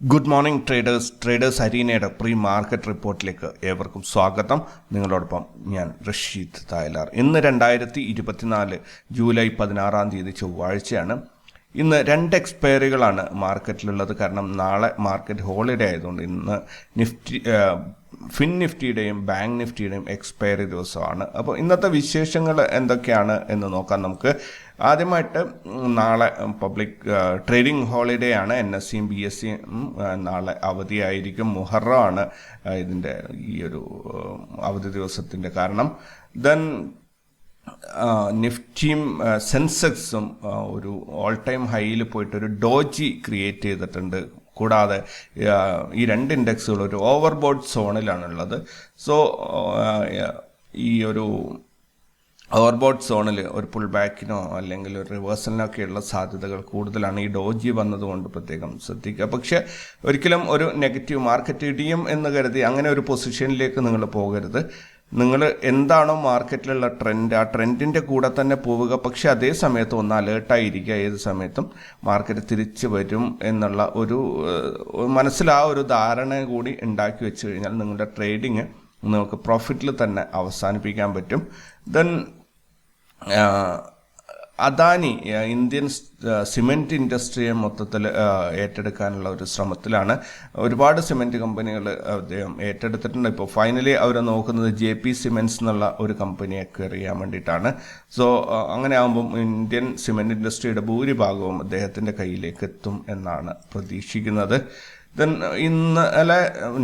Good morning traders അരീനയുടെ pre market റിപ്പോർട്ടിലേക്ക് ഏവർക്കും സ്വാഗതം. നിങ്ങളോടൊപ്പം ഞാൻ റഷീദ് തായലാർ. ഇന്ന് 2024 ജൂലൈ 16 ചൊവ്വാഴ്ചയാണ്. ഇന്ന് 2 എക്സ്പയറികളാണ് മാർക്കറ്റിലുള്ളത്. കാരണം നാളെ മാർക്കറ്റ് ഹോളിഡേ ആയതുകൊണ്ട് ഇന്ന് നിഫ്റ്റിയുടെയും ബാങ്ക് നിഫ്റ്റിയുടെയും എക്സ്പയറി ദിവസമാണ്. അപ്പോൾ ഇന്നത്തെ വിശേഷങ്ങൾ എന്തൊക്കെയാണ് എന്ന് നോക്കാം നമുക്ക്. ആദ്യമായിട്ട് നാളെ പബ്ലിക് ട്രേഡിംഗ് ഹോളിഡേ ആണ്. NSEയും BSEയും നാളെ അവധിയായിരിക്കും. മുഹറമാണ് ഇതിൻ്റെ ഈ ഒരു അവധി ദിവസത്തിൻ്റെ കാരണം. ദെൻ നിഫ്റ്റിയും സെൻസെക്സും ഒരു ഓൾ ടൈം ഹൈയിൽ പോയിട്ടൊരു ഡോജി ക്രിയേറ്റ് ചെയ്തിട്ടുണ്ട്. കൂടാതെ ഈ 2 ഇൻഡെക്സുകൾ ഒരു ഓവർബോട്ട് സോണിലാണുള്ളത്. സോ ഈ ഒരു ഓവർബോട്ട് സോണിൽ ഒരു പുൾ ബാക്കിനോ അല്ലെങ്കിൽ ഒരു റിവേഴ്സലിനൊക്കെയുള്ള സാധ്യതകൾ കൂടുതലാണ്. ഈ ഡോജി വന്നതുകൊണ്ട് പ്രത്യേകം ശ്രദ്ധിക്കുക. പക്ഷേ ഒരിക്കലും ഒരു നെഗറ്റീവ് മാർക്കറ്റ് ഇടിയും എന്ന് കരുതി അങ്ങനെ ഒരു പൊസിഷനിലേക്ക് നിങ്ങൾ പോകരുത്. നിങ്ങൾ എന്താണോ മാർക്കറ്റിലുള്ള ട്രെൻഡ്, ആ ട്രെൻഡിൻ്റെ കൂടെ തന്നെ പോവുക. പക്ഷെ അതേ സമയത്ത് ഒന്ന് അലേർട്ടായിരിക്കുക. ഏത് സമയത്തും മാർക്കറ്റ് തിരിച്ചു വരും എന്നുള്ള ഒരു മനസ്സിൽ ആ ഒരു ധാരണ കൂടി ഉണ്ടാക്കി വെച്ച് കഴിഞ്ഞാൽ നിങ്ങളുടെ ട്രേഡിങ് നിങ്ങൾക്ക് പ്രോഫിറ്റിൽ തന്നെ അവസാനിപ്പിക്കാൻ പറ്റും. ദെൻ അദാനി ഇന്ത്യൻ സിമെൻറ്റ് ഇൻഡസ്ട്രിയെ മൊത്തത്തിൽ ഏറ്റെടുക്കാനുള്ള ഒരു ശ്രമത്തിലാണ്. ഒരുപാട് സിമെൻറ്റ് കമ്പനികൾ അദ്ദേഹം ഏറ്റെടുത്തിട്ടുണ്ട്. ഇപ്പോൾ ഫൈനലി അവർ നോക്കുന്നത് JP സിമെൻറ്റ്സ് എന്നുള്ള ഒരു കമ്പനിയെ അക്വയർ ചെയ്യാൻ വേണ്ടിയിട്ടാണ്. സോ അങ്ങനെ ആകുമ്പം ഇന്ത്യൻ സിമെൻറ്റ് ഇൻഡസ്ട്രിയുടെ ഭൂരിഭാഗവും അദ്ദേഹത്തിൻ്റെ കയ്യിലേക്ക് എത്തും എന്നാണ് പ്രതീക്ഷിക്കുന്നത്. ദെൻ ഇന്നലെ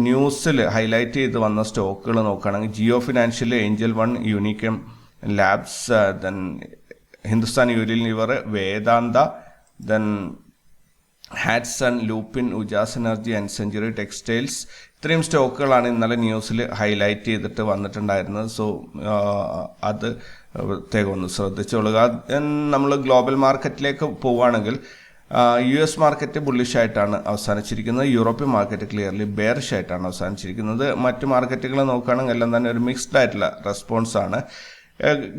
ന്യൂസിൽ ഹൈലൈറ്റ് ചെയ്ത് വന്ന സ്റ്റോക്കുകൾ നോക്കുകയാണെങ്കിൽ Jio Financial, Angel One, Unichem Labs, then Hindustan Unilever, Vedanta, then Hatsun, Lupin, Ujaas Energy and Century Textiles. ഇത്രയും സ്റ്റോക്കുകളാണ് ഇന്നലെ ന്യൂസിൽ ഹൈലൈറ്റ് ചെയ്തിട്ട് വന്നിട്ടുണ്ടായിരുന്നത്. സോ അത് പ്രത്യേകം ഒന്ന് ശ്രദ്ധിച്ചോളുക. നമ്മൾ ഗ്ലോബൽ മാർക്കറ്റിലേക്ക് പോവുകയാണെങ്കിൽ US മാർക്കറ്റ് ബുള്ളിഷ് ആയിട്ടാണ് അവസാനിച്ചിരിക്കുന്നത്. യൂറോപ്യൻ മാർക്കറ്റ് ക്ലിയർലി ബെയറിഷ് ആയിട്ടാണ് അവസാനിച്ചിരിക്കുന്നത്. മറ്റ് മാർക്കറ്റുകൾ നോക്കുകയാണെങ്കിൽ എല്ലാം തന്നെ ഒരു മിക്സ്ഡ് ആയിട്ടുള്ള റെസ്പോൺസാണ്.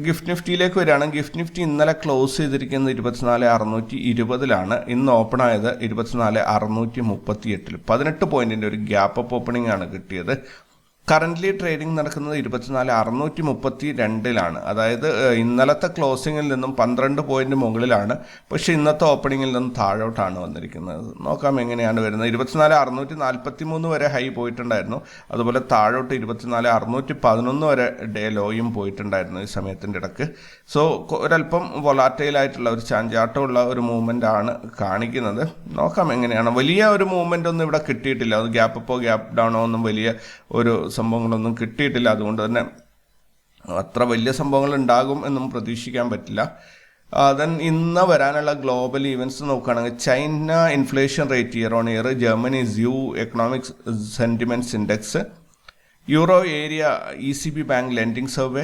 ഗിഫ്റ്റ് നിഫ്റ്റിയിലേക്ക് വരികയാണെങ്കിൽ ഗിഫ്റ്റ് നിഫ്റ്റി ഇന്നലെ ക്ലോസ് ചെയ്തിരിക്കുന്നത് 24,620 ഇന്ന് ഓപ്പൺ ആയത് 24,638. 18 പോയിന്റിൻ്റെ ഒരു ഗ്യാപ്പ് അപ്പ് ഓപ്പണിംഗ് ആണ് കിട്ടിയത്. കറൻ്റ്ലി ട്രേഡിംഗ് നടക്കുന്നത് 24,632 അതായത് ഇന്നലത്തെ ക്ലോസിങ്ങിൽ നിന്നും 12 പോയിന്റ് മുകളിലാണ്. പക്ഷേ ഇന്നത്തെ ഓപ്പണിങ്ങിൽ നിന്നും താഴോട്ടാണ് വന്നിരിക്കുന്നത്. നോക്കാം എങ്ങനെയാണ് വരുന്നത്. 24,643 വരെ ഹൈ പോയിട്ടുണ്ടായിരുന്നു. അതുപോലെ താഴോട്ട് 24,611 വരെ ഡേ ലോയും പോയിട്ടുണ്ടായിരുന്നു ഈ സമയത്തിൻ്റെ ഇടയ്ക്ക്. സോ ഒരല്പം വൊളാറ്റൈലായിട്ടുള്ള ഒരു ചാഞ്ചാട്ടമുള്ള ഒരു മൂവ്മെൻ്റ് ആണ് കാണിക്കുന്നത്. നോക്കാം എങ്ങനെയാണ്. വലിയ ഒരു മൂവ്മെൻ്റ് ഒന്നും ഇവിടെ കിട്ടിയിട്ടില്ല. അത് ഗ്യാപ്പ് അപ്പോ ഗ്യാപ്പ് ഡൗണോ ഒന്നും വലിയ ഒരു സംഭവങ്ങളൊന്നും കിട്ടിയിട്ടില്ല. അതുകൊണ്ട് തന്നെ അത്ര വലിയ സംഭവങ്ങൾ ഉണ്ടാകും എന്നും പ്രതീക്ഷിക്കാൻ പറ്റില്ല. ദെൻ ഇന്ന് വരാനുള്ള ഗ്ലോബൽ ഈവൻറ്റ്സ് നോക്കുകയാണെങ്കിൽ China inflation rate year on year, Germany SU economic sentiments index, euro area ECB bank lending survey,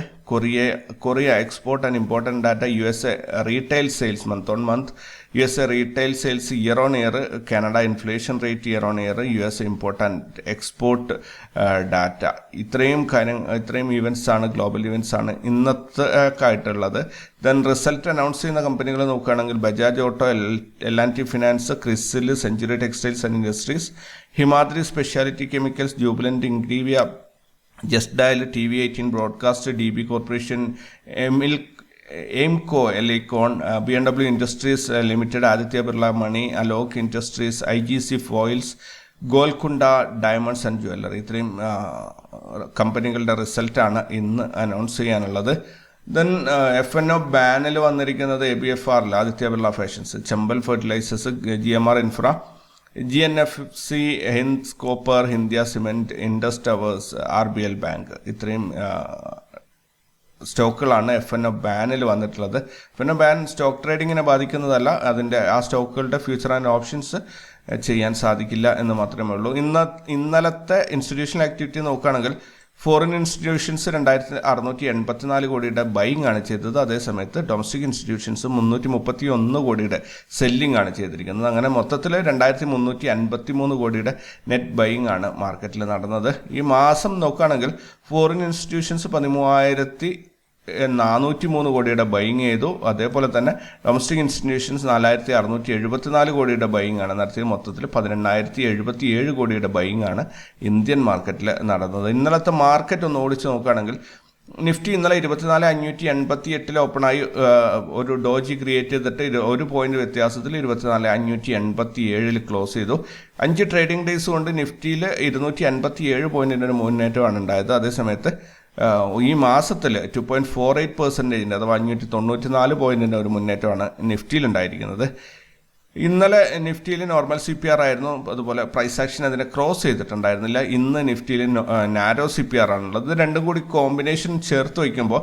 Korea export and important data, USA retail sales month on month, USA retail sales year on year, Canada inflation rate year on year, US import and export data. ഇത്രയും events ആണ്, global events ആണ് ഇന്നത്തേക്കായിട്ടുള്ളത്. Then result announce ചെയ്യുന്ന കമ്പനികൾ നോക്കുകയാണെങ്കിൽ Bajaj auto, L&T finance, CRISIL, century Textiles and Industries, Himadri Speciality Chemicals, Jubilant Ingrevia, Just Dial, TV18 Broadcast, DB Corporation, Aimco, Elecon, BMW Industries Limited, Aditya Birla Money, Alok Industries, IGC Foils, Golconda Diamonds and Jewellery. ഇത്രയും കമ്പനികളുടെ റിസൾട്ടാണ് ഇന്ന് announce ചെയ്യാനുള്ളത്. Then FNO ബാനിൽ വന്നിരിക്കുന്നത് ABFR, Aditya Birla Fashions, Chambal Fertilisers, GMR Infra, GNFC, Hind Copper, India Cement, Indus Towers, RBL Bank. ഇത്രയും സ്റ്റോക്കുകളാണ് FNO ബാനിൽ വന്നിട്ടുള്ളത്. FNO ബാൻ സ്റ്റോക്ക് ട്രേഡിങ്ങിനെ ബാധിക്കുന്നതല്ല. അതിൻ്റെ ആ സ്റ്റോക്കുകളുടെ ഫ്യൂച്ചർ ആൻഡ് ഓപ്ഷൻസ് ചെയ്യാൻ സാധിക്കില്ല എന്ന് മാത്രമേ ഉള്ളൂ. ഇന്നലത്തെ ഇൻസ്റ്റിറ്റ്യൂഷണൽ ആക്ടിവിറ്റി നോക്കുകയാണെങ്കിൽ ഫോറിൻ ഇൻസ്റ്റിറ്റ്യൂഷൻസ് 2,684 കോടിയുടെ ബൈങ് ആണ് ചെയ്തത്. അതേസമയത്ത് ഡൊമസ്റ്റിക് ഇൻസ്റ്റിറ്റ്യൂഷൻസ് 331 കോടിയുടെ സെല്ലിംഗ് ആണ് ചെയ്തിരിക്കുന്നത്. അങ്ങനെ മൊത്തത്തിൽ 2,353 കോടിയുടെ നെറ്റ് ബൈങ് ആണ് മാർക്കറ്റിൽ നടന്നത്. ഈ മാസം നോക്കുകയാണെങ്കിൽ ഫോറിൻ ഇൻസ്റ്റിറ്റ്യൂഷൻസ് 13,000 403 കോടിയുടെ ബൈങ് ചെയ്തു. അതേപോലെ തന്നെ ഡൊമസ്റ്റിക് ഇൻസ്റ്റിറ്റ്യൂഷൻസ് 4674 കോടിയുടെ ബൈങ് ആണ് നടത്തിയത്. മൊത്തത്തിൽ 18077 കോടിയുടെ ബൈങ് ആണ് ഇന്ത്യൻ മാർക്കറ്റിൽ നടന്നത്. ഇന്നലത്തെ മാർക്കറ്റ് ഒന്ന് ഓടിച്ച് നോക്കുകയാണെങ്കിൽ നിഫ്റ്റി ഇന്നലെ 24588 ഓപ്പണായി ഒരു ഡോജി ക്രിയേറ്റ് ചെയ്തിട്ട് 1 പോയിന്റ് വ്യത്യാസത്തിൽ 24587 ക്ലോസ് ചെയ്തു. 5 ട്രേഡിംഗ് ഡേയ്സ് കൊണ്ട് നിഫ്റ്റിയിൽ 257 പോയിന്റിൻ്റെ ഒരു മുന്നേറ്റമാണ് ഉണ്ടായത്. അതേസമയത്ത് ഈ മാസത്തിൽ 2.48% അഥവാ 594 പോയിന്റിൻ്റെ ഒരു മുന്നേറ്റമാണ് നിഫ്റ്റിയിൽ ഉണ്ടായിരിക്കുന്നത്. ഇന്നലെ നിഫ്റ്റിയിൽ നോർമൽ CPR ആയിരുന്നു. അതുപോലെ പ്രൈസ് ആക്ഷൻ അതിനെ ക്രോസ് ചെയ്തിട്ടുണ്ടായിരുന്നില്ല. ഇന്ന് നിഫ്റ്റിയിൽ നാരോ CPR ആണുള്ളത്. ഇത് രണ്ടും കൂടി കോമ്പിനേഷൻ ചേർത്ത് വയ്ക്കുമ്പോൾ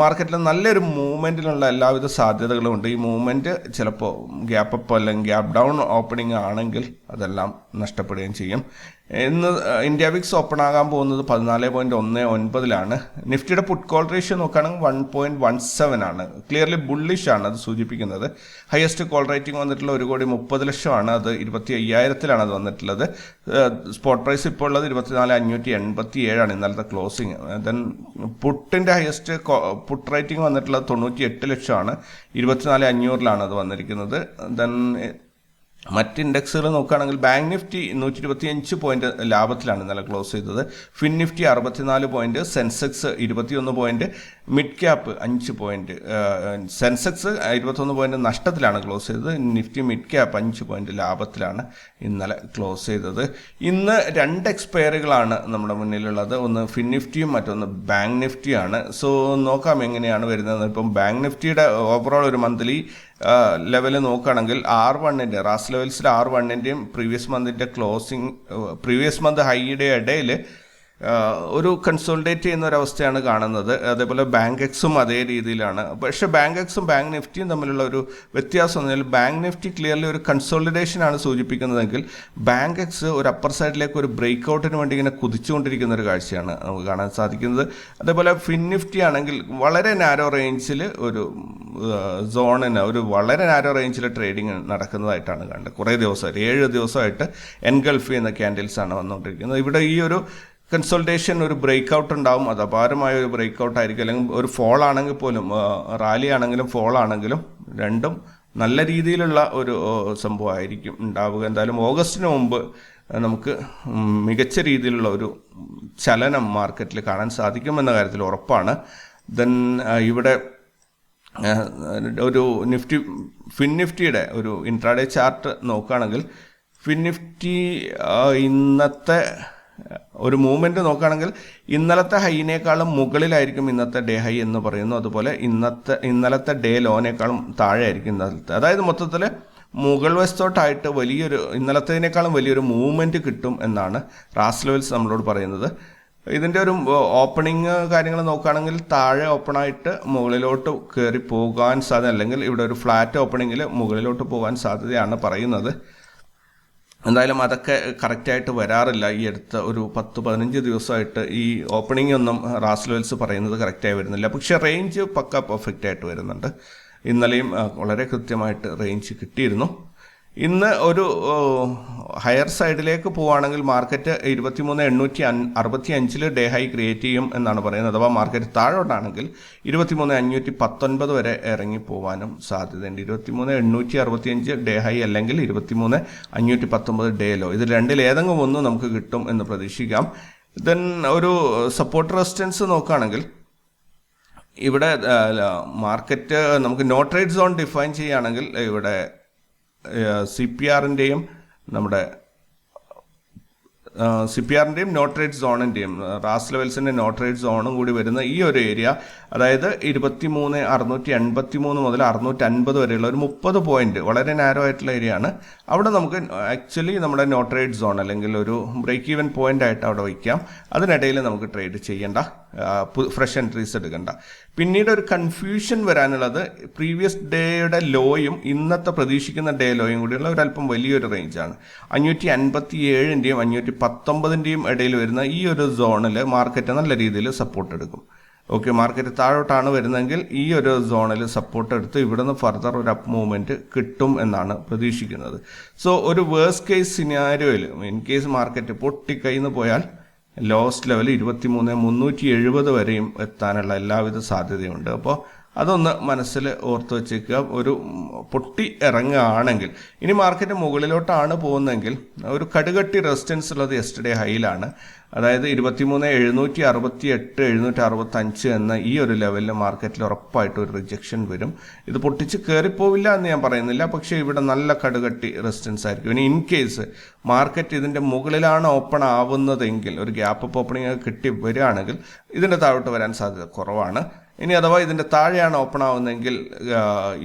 മാർക്കറ്റിൽ നല്ലൊരു മൂവ്മെൻറ്റിനുള്ള എല്ലാവിധ സാധ്യതകളും ഉണ്ട്. ഈ മൂവ്മെൻറ്റ് ചിലപ്പോൾ ഗ്യാപ്പ് അപ്പ് അല്ലെങ്കിൽ ഗ്യാപ്പ് ഡൗൺ ഓപ്പണിംഗ് ആണെങ്കിൽ അതെല്ലാം നഷ്ടപ്പെടുകയും ചെയ്യും. ഇന്ന് ഇന്ത്യ വിക്സ് ഓപ്പൺ ആകാൻ പോകുന്നത് 14.19 നിഫ്റ്റിയുടെ പുട്ട് കോൾ റേഷ്യോ നോക്കുകയാണെങ്കിൽ 1.17 ആണ്. ക്ലിയർലി ബുള്ളിഷ് ആണ് അത് സൂചിപ്പിക്കുന്നത്. ഹയസ്റ്റ് കോൾ റേറ്റിംഗ് വന്നിട്ടുള്ള 1,30,00,000 അത് 25,000 അത് വന്നിട്ടുള്ളത്. സ്പോട്ട് പ്രൈസ് ഇപ്പോൾ ഉള്ളത് 24,587 ഇന്നലത്തെ ക്ലോസിങ്. ദെൻ പുട്ടിൻ്റെ ഹയസ്റ്റ് പുട്ട് റേറ്റിംഗ് വന്നിട്ടുള്ളത് 98,00,000 24,500 അത് വന്നിരിക്കുന്നത്. ദെൻ മറ്റ് ഇൻഡെക്സുകൾ നോക്കുകയാണെങ്കിൽ ബാങ്ക് നിഫ്റ്റി 125 പോയിന്റ് ലാഭത്തിലാണ് ഇന്നലെ ക്ലോസ് ചെയ്തത്. Fin Nifty 64 point, Sensex 21 point, mid cap 5 point. Sensex 21 point നഷ്ടത്തിലാണ് ക്ലോസ് ചെയ്തത്. നിഫ്റ്റി മിഡ് ക്യാപ്പ് 5 പോയിന്റ് ലാഭത്തിലാണ് ഇന്നലെ ക്ലോസ് ചെയ്തത്. ഇന്ന് 2 എക്സ്പയറികളാണ് നമ്മുടെ മുന്നിലുള്ളത്. ഒന്ന് ഫിൻ നിഫ്റ്റിയും മറ്റൊന്ന് ബാങ്ക് നിഫ്റ്റിയാണ്. സോ നോക്കാം എങ്ങനെയാണ് വരുന്നത്. ഇപ്പം ബാങ്ക് നിഫ്റ്റിയുടെ ഓവറോൾ ഒരു മന്ത്ലി ലെവൽ നോക്കുകയാണെങ്കിൽ R1 റാസ് ലെവൽസിൽ R1 പ്രീവിയസ് മന്ത് ഹൈയുടെ ഇടയിൽ ഒരു കൺസോളിഡേറ്റ് ചെയ്യുന്ന ഒരവസ്ഥയാണ് കാണുന്നത്. അതേപോലെ ബാങ്ക് എക്സും അതേ രീതിയിലാണ്. പക്ഷേ ബാങ്ക് എക്സും ബാങ്ക് നിഫ്റ്റിയും തമ്മിലുള്ള ഒരു വ്യത്യാസം എന്ന് പറഞ്ഞാൽ ബാങ്ക് നിഫ്റ്റി ക്ലിയർലി ഒരു കൺസോളിഡേഷനാണ് സൂചിപ്പിക്കുന്നതെങ്കിൽ ബാങ്ക് എക്സ് ഒരു അപ്പർ സൈഡിലേക്ക് ഒരു ബ്രേക്ക് ഔട്ടിന് വേണ്ടി ഇങ്ങനെ കുതിച്ചുകൊണ്ടിരിക്കുന്ന ഒരു കാഴ്ചയാണ് നമുക്ക് കാണാൻ സാധിക്കുന്നത്. അതേപോലെ ഫിൻ നിഫ്റ്റി ആണെങ്കിൽ വളരെ നാരോ റേഞ്ചിൽ ഒരു ഒരു വളരെ നാരോ റേഞ്ചിൽ ട്രേഡിങ് നടക്കുന്നതായിട്ടാണ് കണ്ടത്. കുറേ ദിവസമായിട്ട് 7 ദിവസമായിട്ട് എൻഗൾഫ് ചെയ്യുന്ന ക്യാൻഡിൽസ് ആണ് വന്നുകൊണ്ടിരിക്കുന്നത്. ഇവിടെ ഈ ഒരു കൺസോൾട്ടേഷൻ ഒരു ബ്രേക്ക് ഔട്ട് ഉണ്ടാവും. അത് അപാരമായ ഒരു ബ്രേക്ക് ഔട്ട് ആയിരിക്കും. അല്ലെങ്കിൽ ഒരു ഫോൾ ആണെങ്കിൽ പോലും, റാലി ആണെങ്കിലും ഫോൾ ആണെങ്കിലും രണ്ടും നല്ല രീതിയിലുള്ള ഒരു സംഭവമായിരിക്കും ഉണ്ടാവുക. എന്തായാലും ഓഗസ്റ്റിന് മുമ്പ് നമുക്ക് മികച്ച രീതിയിലുള്ള ഒരു ചലനം മാർക്കറ്റിൽ കാണാൻ സാധിക്കുമെന്ന കാര്യത്തിൽ ഉറപ്പാണ്. ദെൻ ഇവിടെ ഒരു ഫിൻ നിഫ്റ്റിയുടെ ഒരു ഇൻട്രാഡേ ചാർട്ട് നോക്കുകയാണെങ്കിൽ ഫിൻ നിഫ്റ്റി ഇന്നത്തെ ഒരു മൂവ്മെൻറ്റ് നോക്കുകയാണെങ്കിൽ ഇന്നലത്തെ ഹൈനേക്കാളും മുകളിലായിരിക്കും ഇന്നത്തെ ഡേ ഹൈ എന്ന് പറയുന്നു. അതുപോലെ ഇന്നലത്തെ ഡേ ലോനേക്കാളും താഴെ ആയിരിക്കും ഇന്നലത്തെ. അതായത് മൊത്തത്തിൽ മുകൾ വശത്തോട്ടായിട്ട് ഇന്നലത്തേതിനേക്കാളും വലിയൊരു മൂവ്മെൻറ്റ് കിട്ടും എന്നാണ് റാസ് ലെവൽസ് നമ്മളോട് പറയുന്നത്. ഇതിൻ്റെ ഒരു ഓപ്പണിങ് കാര്യങ്ങൾ നോക്കുകയാണെങ്കിൽ താഴെ ഓപ്പണായിട്ട് മുകളിലോട്ട് കയറി പോകാൻ സാധ്യത, അല്ലെങ്കിൽ ഇവിടെ ഒരു ഫ്ലാറ്റ് ഓപ്പണിങ്ങിൽ മുകളിലോട്ട് പോകാൻ സാധ്യതയാണ് പറയുന്നത്. എന്തായാലും അതൊക്കെ കറക്റ്റായിട്ട് വരാറില്ല. ഈ അടുത്ത ഒരു 10-15 ദിവസമായിട്ട് ഈ ഓപ്പണിംഗ് ഒന്നും റാസ് ലെവൽസ് പറയുന്നത് കറക്റ്റായി വരുന്നില്ല. പക്ഷേ റേഞ്ച് പക്ക പെർഫെക്റ്റ് ആയിട്ട് വരുന്നുണ്ട്. ഇന്നലെയും വളരെ കൃത്യമായിട്ട് റേഞ്ച് കിട്ടിയിരുന്നു. ഇന്ന് ഒരു ഹയർ സൈഡിലേക്ക് പോവുകയാണെങ്കിൽ മാർക്കറ്റ് 23,865 ഡേ ഹൈ ക്രിയേറ്റ് ചെയ്യും എന്നാണ് പറയുന്നത്. അഥവാ മാർക്കറ്റ് താഴോട്ടാണെങ്കിൽ 23,519 വരെ ഇറങ്ങി പോകാനും സാധ്യതയുണ്ട്. 23,865 ഡേ ഹൈ അല്ലെങ്കിൽ 23,519 ഡേ ലോ. ഇത് രണ്ടിൽ ഏതെങ്കിലും ഒന്ന് നമുക്ക് കിട്ടും എന്ന് പ്രതീക്ഷിക്കാം. ദെൻ ഒരു സപ്പോർട്ട് റെസിസ്റ്റൻസ് നോക്കുകയാണെങ്കിൽ ഇവിടെ മാർക്കറ്റ് നമുക്ക് നോ ട്രേഡ് സോൺ ഡിഫൈൻ ചെയ്യുകയാണെങ്കിൽ ഇവിടെ CPR-ൻ്റെയും നോ ട്രേഡ് സോണിൻ്റെയും റാസ് ലെവൽസിൻ്റെ നോ ട്രേഡ് സോണും കൂടി വരുന്ന ഈ ഒരു ഏരിയ, അതായത് 23,683 മുതൽ 650 വരെയുള്ള ഒരു 30 പോയിന്റ് വളരെ നാരോ ആയിട്ടുള്ള ഏരിയ ആണ്. അവിടെ നമുക്ക് ആക്ച്വലി നമ്മുടെ നോ ട്രേഡ് സോൺ അല്ലെങ്കിൽ ഒരു ബ്രേക്ക് ഈവൻ പോയിന്റ് ആയിട്ട് അവിടെ വയ്ക്കാം. അതിനിടയിൽ നമുക്ക് ട്രേഡ് ചെയ്യേണ്ട, ഫ്രഷ് എൻട്രീസ് എടുക്കണ്ട. പിന്നീട് ഒരു കൺഫ്യൂഷൻ വരാനുള്ളത് പ്രീവിയസ് ഡേയുടെ ലോയും ഇന്നത്തെ പ്രതീക്ഷിക്കുന്ന ഡേ ലോയും കൂടിയുള്ള ഒരല്പം വലിയൊരു റേഞ്ചാണ്. 557-ൻ്റെയും 519-ൻ്റെയും ഇടയിൽ വരുന്ന ഈ ഒരു സോണിൽ മാർക്കറ്റ് നല്ല രീതിയിൽ സപ്പോർട്ട് എടുക്കും. ഓക്കെ, മാർക്കറ്റ് താഴോട്ടാണ് വരുന്നതെങ്കിൽ ഈ ഒരു സോണിൽ സപ്പോർട്ട് എടുത്ത് ഇവിടുന്ന് ഫർദർ ഒരു അപ്പ് മൂവ്മെൻറ്റ് കിട്ടും എന്നാണ് പ്രതീക്ഷിക്കുന്നത്. സോ ഒരു വേഴ്സ്റ്റ് കേസ് സിനാരിയോയിൽ ഇൻ കേസ് മാർക്കറ്റ് പൊട്ടിക്കഴിഞ്ഞ് പോയാൽ ലോവസ്റ്റ് ലെവൽ 23,370 വരെയും എത്താനുള്ള എല്ലാവിധ സാധ്യതയുണ്ട്. അപ്പോൾ അതൊന്ന് മനസ്സിൽ ഓർത്ത് വെച്ചേക്കുക. ഒരു പൊട്ടി ഇറങ്ങുകയാണെങ്കിൽ, ഇനി മാർക്കറ്റ് മുകളിലോട്ടാണ് പോകുന്നതെങ്കിൽ ഒരു കടുകട്ടി റെസിസ്റ്റൻസ് ഉള്ളത് യെസ്റ്റർഡേ ഹൈയിലാണ്. അതായത് 23,768 765 എന്ന ഈ ഒരു ലെവലിൽ മാർക്കറ്റിൽ ഉറപ്പായിട്ട് ഒരു റിജക്ഷൻ വരും. ഇത് പൊട്ടിച്ച് കയറിപ്പോവില്ല എന്ന് ഞാൻ പറയുന്നില്ല, പക്ഷേ ഇവിടെ നല്ല കടുകട്ടി റെസിസ്റ്റൻസ് ആയിരിക്കും. ഇനി ഇൻ കേസ് മാർക്കറ്റ് ഇതിൻ്റെ മുകളിലാണ് ഓപ്പൺ ആവുന്നതെങ്കിൽ, ഒരു ഗ്യാപ്പ് അപ്പ് ഓപ്പണിംഗ് കിട്ടി വരികയാണെങ്കിൽ ഇതിൻ്റെ താഴോട്ട് വരാൻ സാധ്യത കുറവാണ്. ഇനി അഥവാ ഇതിൻ്റെ താഴെയാണ് ഓപ്പൺ ആവുന്നതെങ്കിൽ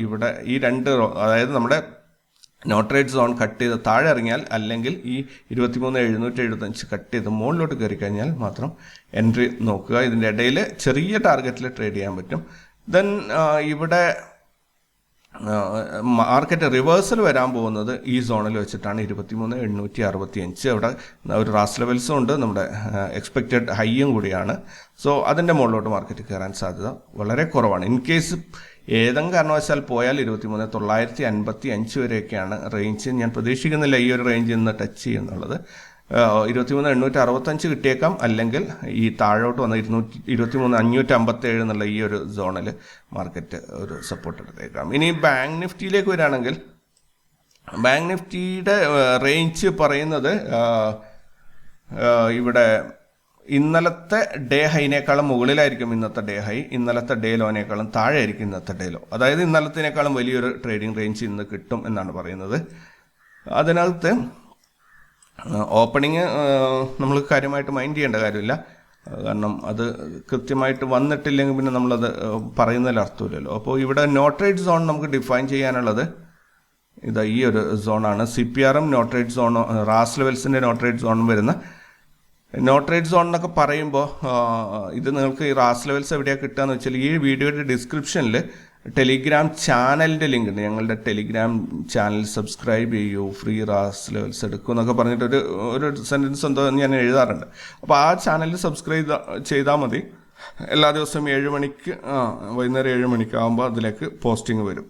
ഇവിടെ ഈ രണ്ട്, അതായത് നമ്മുടെ നോട്ട് റേറ്റ് സോൺ കട്ട് ചെയ്ത് താഴെ ഇറങ്ങിയാൽ, അല്ലെങ്കിൽ ഈ 23,775 കട്ട് ചെയ്ത് മുകളിലോട്ട് കയറി കഴിഞ്ഞാൽ മാത്രം എൻട്രി നോക്കുക. ഇതിൻ്റെ ഇടയിൽ ചെറിയ ടാർഗറ്റിൽ ട്രേഡ് ചെയ്യാൻ പറ്റും. ദെൻ ഇവിടെ മാർക്കറ്റ് റിവേഴ്സൽ വരാൻ പോകുന്നത് ഈ സോണിൽ വെച്ചിട്ടാണ് 23,865. അവിടെ ഒരു റാസ് ലെവൽസും ഉണ്ട്, നമ്മുടെ എക്സ്പെക്റ്റഡ് ഹൈയും കൂടിയാണ്. സോ അതിൻ്റെ മുകളിലോട്ട് മാർക്കറ്റ് കയറാൻ സാധ്യത വളരെ കുറവാണ്. ഇൻ കേസ് ഏതെങ്കിലും കാരണവശാൽ പോയാൽ 23,955 വരെയൊക്കെയാണ് റേഞ്ച്. ഞാൻ പ്രതീക്ഷിക്കുന്നില്ല ഈ ഒരു റേഞ്ച് ഇന്ന് ടച്ച് ചെയ്യുന്നുള്ളത്. 23,865 കിട്ടിയേക്കാം, അല്ലെങ്കിൽ ഈ താഴോട്ട് വന്ന 23,557 എന്നുള്ള ഈ ഒരു സോണിൽ മാർക്കറ്റ് ഒരു സപ്പോർട്ട് എടുത്തേക്കാം. ഇനി ബാങ്ക് നിഫ്റ്റിയിലേക്ക് വരികയാണെങ്കിൽ, ബാങ്ക് നിഫ്റ്റിയുടെ റേഞ്ച് പറയുന്നത് ഇവിടെ ഇന്നലത്തെ ഡേ ഹൈനേക്കാളും മുകളിലായിരിക്കും ഇന്നത്തെ ഡേ ഹൈ, ഇന്നലത്തെ ഡേ ലോനേക്കാളും താഴെ ആയിരിക്കും ഇന്നത്തെ ഡേ ലോ. അതായത് ഇന്നലത്തേക്കാളും വലിയൊരു ട്രേഡിംഗ് റേഞ്ച് ഇന്ന് കിട്ടും എന്നാണ് പറയുന്നത്. അതിനകത്ത് ഓപ്പണിങ് നമ്മൾ കാര്യമായിട്ട് മൈൻഡ് ചെയ്യേണ്ട കാര്യമില്ല, കാരണം അത് കൃത്യമായിട്ട് വന്നിട്ടില്ലെങ്കിൽ പിന്നെ നമ്മളത് പറയുന്നതിൽ അർത്ഥമില്ലല്ലോ. അപ്പോൾ ഇവിടെ നോട്ട് റേറ്റ് സോൺ നമുക്ക് ഡിഫൈൻ ചെയ്യാനുള്ളത് ഇതാ ഈ ഒരു സോണാണ്. CPRM നോട്ട് റേറ്റ് സോണോ റാസ് ലെവൽസിൻ്റെ നോട്ട് റേറ്റ് സോണും വരുന്ന നോട്ട് റേറ്റ് സോൺ എന്നൊക്കെ പറയുമ്പോൾ ഇത് നിങ്ങൾക്ക് ഈ റാസ് ലെവൽസ് എവിടെയാണ് കിട്ടുക എന്ന് വെച്ചാൽ, ഈ വീഡിയോയുടെ ഡിസ്ക്രിപ്ഷനിൽ ടെലിഗ്രാം ചാനലിൻ്റെ ലിങ്ക് ഉണ്ട്. ഞങ്ങളുടെ ടെലിഗ്രാം ചാനൽ സബ്സ്ക്രൈബ് ചെയ്യൂ, ഫ്രീ റാസ് ലെവൽസ് എടുക്കൂ എന്നൊക്കെ പറഞ്ഞിട്ട് ഒരു സെൻറ്റൻസ് എന്തോ ഞാൻ എഴുതാറുണ്ട്. അപ്പോൾ ആ ചാനലിൽ സബ്സ്ക്രൈബ് ചെയ്താൽ മതി. എല്ലാ ദിവസവും 7 മണിക്ക് വൈകുന്നേരം 7 മണിക്കാകുമ്പോൾ അതിലേക്ക് പോസ്റ്റിംഗ് വരും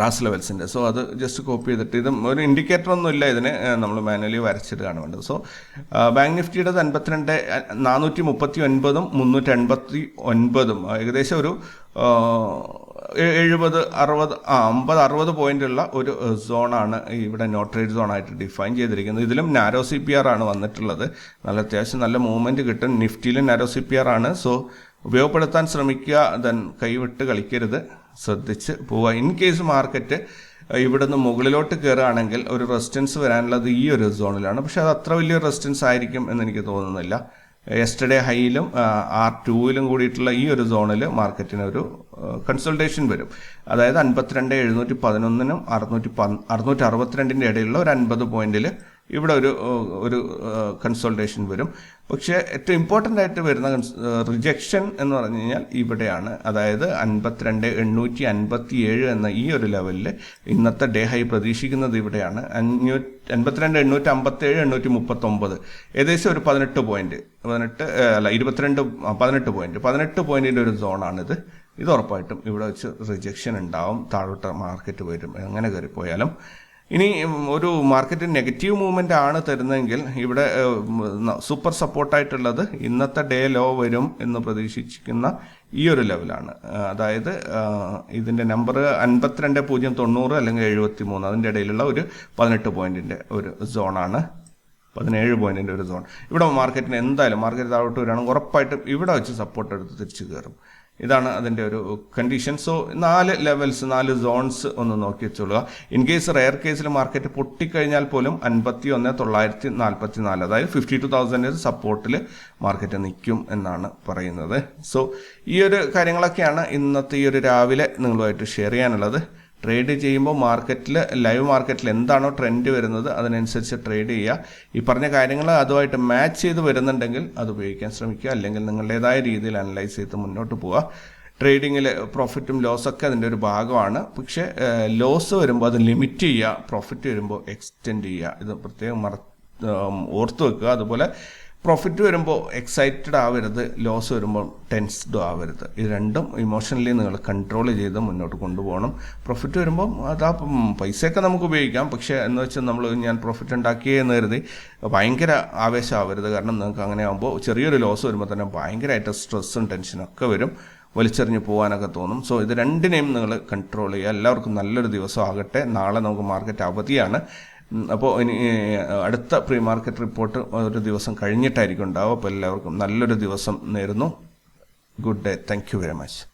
റാസ് ലെവൽസിൻ്റെ. സോ അത് ജസ്റ്റ് കോപ്പി ചെയ്തിട്ട്, ഇത് ഒരു ഇൻഡിക്കേറ്റർ ഒന്നും ഇല്ല, ഇതിന് നമ്മൾ മാനുവലി വരച്ചിട്ടാണ് വേണ്ടത്. സോ ബാങ്ക് നിഫ്റ്റിയുടെ 52,439 389, ഏകദേശം ഒരു 50-60 പോയിന്റുള്ള ഒരു സോണാണ് ഇവിടെ നോട്ട് റേറ്റ് സോണായിട്ട് ഡിഫൈൻ ചെയ്തിരിക്കുന്നത്. ഇതിലും നാരോ CPR ആണ് വന്നിട്ടുള്ളത്. നല്ല അത്യാവശ്യം നല്ല മൂവ്മെൻറ്റ് കിട്ടും. നിഫ്റ്റിയിലും നാരോ CPR ആണ്. സോ ഉപയോഗപ്പെടുത്താൻ ശ്രമിക്കുക, ദെൻ കൈവിട്ട് കളിക്കരുത്, ശ്രദ്ധിച്ച് പോവുക. ഇൻ കേസ് മാർക്കറ്റ് ഇവിടെ നിന്ന് മുകളിലോട്ട് കയറുകയാണെങ്കിൽ ഒരു റെസിസ്റ്റൻസ് വരാനുള്ളത് ഈ ഒരു സോണിലാണ്. പക്ഷെ അത് അത്ര വലിയ റെസിസ്റ്റൻസ് ആയിരിക്കും എന്ന് എനിക്ക് തോന്നുന്നില്ല. യെസ്റ്റർഡേ ഹൈയിലും R2ലും കൂടിയിട്ടുള്ള ഈ ഒരു സോണിൽ മാർക്കറ്റിന് ഒരു കൺസൾട്ടേഷൻ വരും. അതായത് 52,711 662 ഇടയിലുള്ള ഒരു 50 പോയിന്റിൽ ഇവിടെ ഒരു കൺസൾട്ടേഷൻ വരും. പക്ഷേ ഏറ്റവും ഇമ്പോർട്ടൻ്റ് ആയിട്ട് വരുന്ന റിജക്ഷൻ എന്ന് പറഞ്ഞു കഴിഞ്ഞാൽ ഇവിടെയാണ്. അതായത് 52,857 എന്ന ഈ ഒരു ലെവലിൽ ഇന്നത്തെ ഡേ ഹൈ പ്രതീക്ഷിക്കുന്നത് ഇവിടെയാണ്. 52,857 839, ഏകദേശം ഒരു 18 പോയിന്റ്, 18 പോയിന്റിൻ്റെ ഒരു സോണാണിത്. ഇത് ഉറപ്പായിട്ടും ഇവിടെ വെച്ച് റിജക്ഷൻ ഉണ്ടാവും, താഴോട്ട് മാർക്കറ്റ് വരും എങ്ങനെ കയറിപ്പോയാലും. ഇനി ഒരു മാർക്കറ്റ് നെഗറ്റീവ് മൂവ്മെൻ്റ് ആണ് തരുന്നതെങ്കിൽ ഇവിടെ സൂപ്പർ സപ്പോർട്ടായിട്ടുള്ളത് ഇന്നത്തെ ഡേ ലോ വരും എന്ന് പ്രതീക്ഷിക്കുന്ന ഈ ഒരു ലെവലാണ്. അതായത് ഇതിൻ്റെ നമ്പർ 52,090 അല്ലെങ്കിൽ 73, അതിൻ്റെ ഇടയിലുള്ള ഒരു 18 പോയിന്റിൻ്റെ ഒരു സോണാണ്, 17 പോയിന്റിൻ്റെ ഒരു സോൺ. ഇവിടെ മാർക്കറ്റിന് എന്തായാലും മാർക്കറ്റ് താഴോട്ട് വരികയാണെങ്കിൽ ഉറപ്പായിട്ടും ഇവിടെ വെച്ച് സപ്പോർട്ട് എടുത്ത് തിരിച്ചു കയറും. ഇതാണ് അതിൻ്റെ ഒരു കണ്ടീഷൻ. സോ 4 ലെവൽസ് 4 സോൺസ് ഒന്ന് നോക്കി വെച്ചോളുക. ഇൻ കേസ് റെയർ കേസിൽ മാർക്കറ്റ് പൊട്ടിക്കഴിഞ്ഞാൽ പോലും 51,944, അതായത് 52,000 സപ്പോർട്ടിൽ മാർക്കറ്റ് നിൽക്കും എന്നാണ് പറയുന്നത്. സോ ഈ ഒരു കാര്യങ്ങളൊക്കെയാണ് ഇന്നത്തെ ഈ ഒരു രാവിലെ നിങ്ങളുമായിട്ട് ഷെയർ ചെയ്യാനുള്ളത്. ട്രേഡ് ചെയ്യുമ്പോൾ ലൈവ് മാർക്കറ്റിൽ എന്താണോ ട്രെൻഡ് വരുന്നത് അതിനനുസരിച്ച് ട്രേഡ് ചെയ്യുക. ഈ പറഞ്ഞ കാര്യങ്ങൾ അതുമായിട്ട് മാച്ച് ചെയ്ത് വരുന്നുണ്ടെങ്കിൽ അത് ഉപയോഗിക്കാൻ ശ്രമിക്കുക, അല്ലെങ്കിൽ നിങ്ങളുടേതായ രീതിയിൽ അനലൈസ് ചെയ്ത് മുന്നോട്ട് പോവുക. ട്രേഡിങ്ങിൽ പ്രോഫിറ്റും ലോസൊക്കെ അതിൻ്റെ ഒരു ഭാഗമാണ്. പക്ഷേ ലോസ് വരുമ്പോൾ അത് ലിമിറ്റ് ചെയ്യുക, പ്രോഫിറ്റ് വരുമ്പോൾ എക്സ്റ്റെൻഡ് ചെയ്യുക. ഇത് പ്രത്യേകം ഓർത്ത് വെക്കുക. അതുപോലെ പ്രോഫിറ്റ് വരുമ്പോൾ എക്സൈറ്റഡ് ആവരുത്, ലോസ് വരുമ്പോൾ ടെൻസ്ഡ് ആവരുത്. ഇത് രണ്ടും ഇമോഷണലി നിങ്ങൾ കൺട്രോൾ ചെയ്ത് മുന്നോട്ട് കൊണ്ടുപോകണം. പ്രോഫിറ്റ് വരുമ്പോൾ പൈസയൊക്കെ നമുക്ക് ഉപയോഗിക്കാം, പക്ഷേ എന്ന് വെച്ചാൽ ഞാൻ പ്രോഫിറ്റ് ഉണ്ടാക്കിയെന്ന് കരുതി ഭയങ്കര ആവേശമാവരുത്. കാരണം നിങ്ങൾക്ക് അങ്ങനെ ആകുമ്പോൾ ചെറിയൊരു ലോസ് വരുമ്പോൾ തന്നെ ഭയങ്കരമായിട്ട് സ്ട്രെസ്സും ടെൻഷനും ഒക്കെ വരും, വലിച്ചെറിഞ്ഞ് പോകാനൊക്കെ തോന്നും. സോ ഇത് രണ്ടിനെയും നിങ്ങൾ കൺട്രോൾ ചെയ്യുക. എല്ലാവർക്കും നല്ലൊരു ദിവസം ആകട്ടെ. നാളെ നമുക്ക് മാർക്കറ്റ് അവധിയാണ്. അപ്പോൾ ഇനി അടുത്ത പ്രീ മാർക്കറ്റ് റിപ്പോർട്ട് ഒരു ദിവസം കഴിഞ്ഞിട്ടായിരിക്കും ഉണ്ടാവുക. അപ്പോൾ എല്ലാവർക്കും നല്ലൊരു ദിവസം നേരുന്നു. Good day. Thank you very much.